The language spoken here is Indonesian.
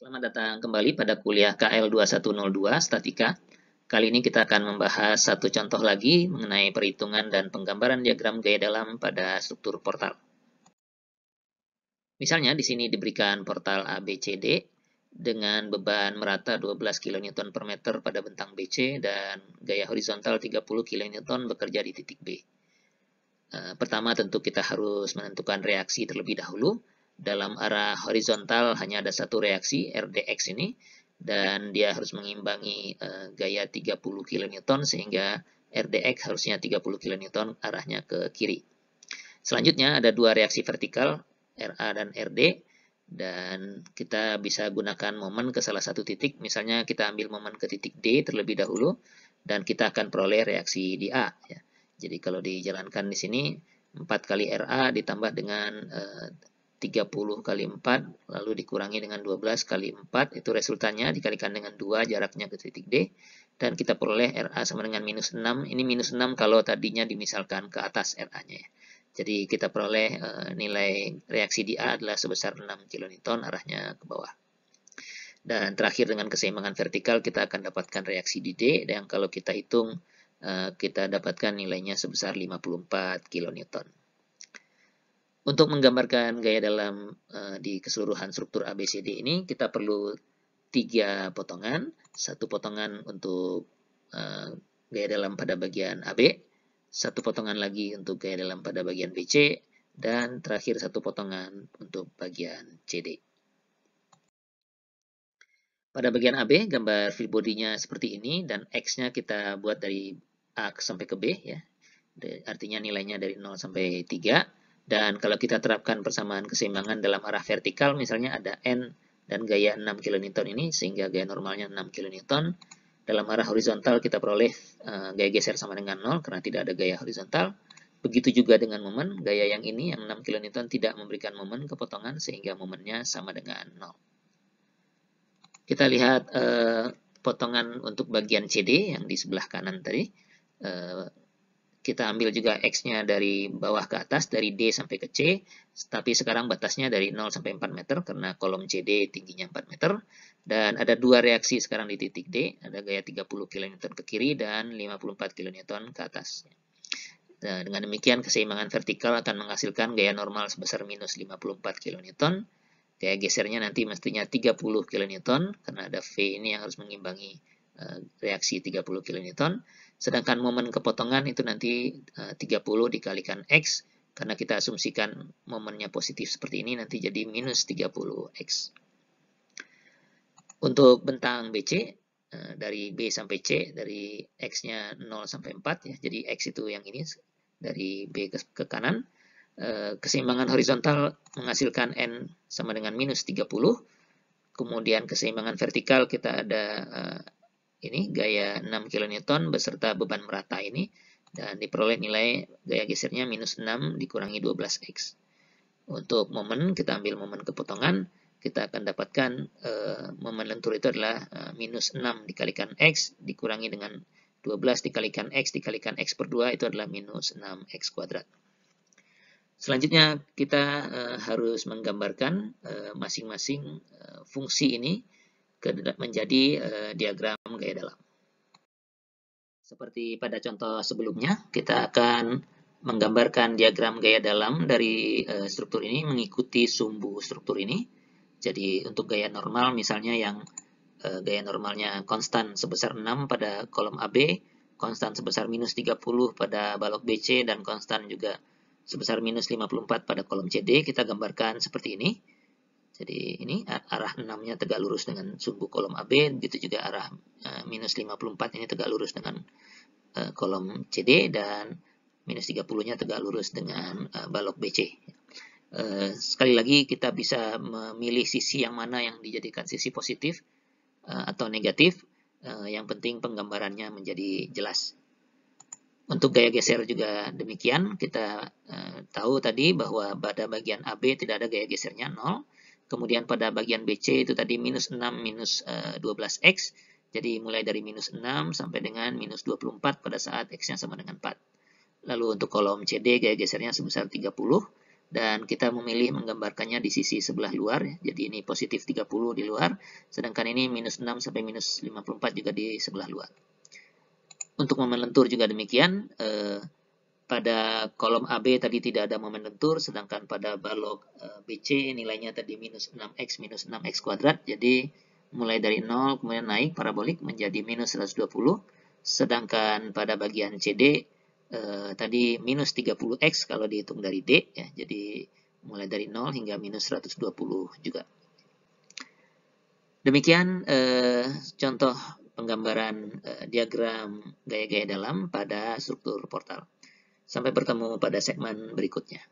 Selamat datang kembali pada kuliah KL 2102 Statika. Kali ini kita akan membahas satu contoh lagi mengenai perhitungan dan penggambaran diagram gaya dalam pada struktur portal. Misalnya di sini diberikan portal ABCD dengan beban merata 12 kN per meter pada bentang BC dan gaya horizontal 30 kN bekerja di titik B. Pertama tentu kita harus menentukan reaksi terlebih dahulu. Dalam arah horizontal hanya ada satu reaksi, RDX ini, dan dia harus mengimbangi gaya 30 kN sehingga RDX harusnya 30 kN arahnya ke kiri. Selanjutnya ada dua reaksi vertikal, RA dan RD, dan kita bisa gunakan momen ke salah satu titik. Misalnya kita ambil momen ke titik D terlebih dahulu, dan kita akan peroleh reaksi di A. Ya. Jadi kalau dijalankan di sini 4 kali RA ditambah dengan 30 kali 4 lalu dikurangi dengan 12 kali 4 itu resultannya dikalikan dengan 2 jaraknya ke titik D dan kita peroleh RA sama dengan minus 6. Ini minus 6 kalau tadinya dimisalkan ke atas RA-nya ya. Jadi kita peroleh nilai reaksi di A adalah sebesar 6 kN arahnya ke bawah. Dan terakhir dengan keseimbangan vertikal kita akan dapatkan reaksi di D yang kalau kita hitung kita dapatkan nilainya sebesar 54 kN. Untuk menggambarkan gaya dalam di keseluruhan struktur ABCD ini kita perlu 3 potongan, satu potongan untuk gaya dalam pada bagian AB, satu potongan lagi untuk gaya dalam pada bagian BC, dan terakhir satu potongan untuk bagian CD. Pada bagian AB, gambar free body-nya seperti ini, dan X-nya kita buat dari A sampai ke B, ya. Artinya nilainya dari 0 sampai 3. Dan kalau kita terapkan persamaan keseimbangan dalam arah vertikal, misalnya ada N dan gaya 6 kN ini, sehingga gaya normalnya 6 kN. Dalam arah horizontal kita peroleh gaya geser sama dengan 0, karena tidak ada gaya horizontal. Begitu juga dengan momen, gaya yang ini, yang 6 kN tidak memberikan momen kepotongan, sehingga momennya sama dengan 0. Kita lihat potongan untuk bagian CD yang di sebelah kanan tadi. Kita ambil juga X-nya dari bawah ke atas, dari D sampai ke C, tapi sekarang batasnya dari 0 sampai 4 meter, karena kolom CD tingginya 4 meter, dan ada dua reaksi sekarang di titik D, ada gaya 30 kN ke kiri dan 54 kN ke atas. Nah, dengan demikian keseimbangan vertikal akan menghasilkan gaya normal sebesar minus 54 kN, gaya gesernya nanti mestinya 30 kN, karena ada V ini yang harus mengimbangi reaksi 30 kN. Sedangkan momen kepotongan itu nanti 30 dikalikan X, karena kita asumsikan momennya positif seperti ini, nanti jadi minus 30X. Untuk bentang BC, dari B sampai C, dari X-nya 0 sampai 4, ya, jadi X itu yang ini, dari B ke kanan, keseimbangan horizontal menghasilkan N sama dengan minus 30, kemudian keseimbangan vertikal kita ada ini gaya 6 kN beserta beban merata ini, dan diperoleh nilai gaya gesernya minus 6 dikurangi 12X. Untuk momen, kita ambil momen kepotongan, kita akan dapatkan momen lentur itu adalah minus 6 dikalikan X dikurangi dengan 12 dikalikan X dikalikan X per 2 itu adalah minus 6X kuadrat. Selanjutnya kita harus menggambarkan masing-masing fungsi ini menjadi diagram gaya dalam. Seperti pada contoh sebelumnya, kita akan menggambarkan diagram gaya dalam dari struktur ini mengikuti sumbu struktur ini. Jadi untuk gaya normal misalnya yang gaya normalnya konstan sebesar 6 pada kolom AB, konstan sebesar minus 30 pada balok BC, dan konstan juga sebesar minus 54 pada kolom CD, kita gambarkan seperti ini. Jadi ini arah 6-nya tegak lurus dengan sumbu kolom AB, begitu juga arah minus 54 ini tegak lurus dengan kolom CD, dan minus 30-nya tegak lurus dengan balok BC. Sekali lagi kita bisa memilih sisi yang mana yang dijadikan sisi positif atau negatif, yang penting penggambarannya menjadi jelas. Untuk gaya geser juga demikian, kita tahu tadi bahwa pada bagian AB tidak ada gaya gesernya 0, kemudian pada bagian BC itu tadi minus 6 minus 12X, jadi mulai dari minus 6 sampai dengan minus 24 pada saat X-nya sama dengan 4. Lalu untuk kolom CD gaya gesernya sebesar 30, dan kita memilih menggambarkannya di sisi sebelah luar, ya. Jadi ini positif 30 di luar, sedangkan ini minus 6 sampai minus 54 juga di sebelah luar. Untuk momen lentur juga demikian, pada kolom AB tadi tidak ada momen lentur, sedangkan pada balok BC nilainya tadi minus 6x kuadrat, jadi mulai dari 0 kemudian naik parabolik menjadi minus 120, sedangkan pada bagian CD tadi minus 30x kalau dihitung dari D, ya, jadi mulai dari 0 hingga minus 120 juga. Demikian contoh penggambaran diagram gaya-gaya dalam pada struktur portal. Sampai bertemu pada segmen berikutnya.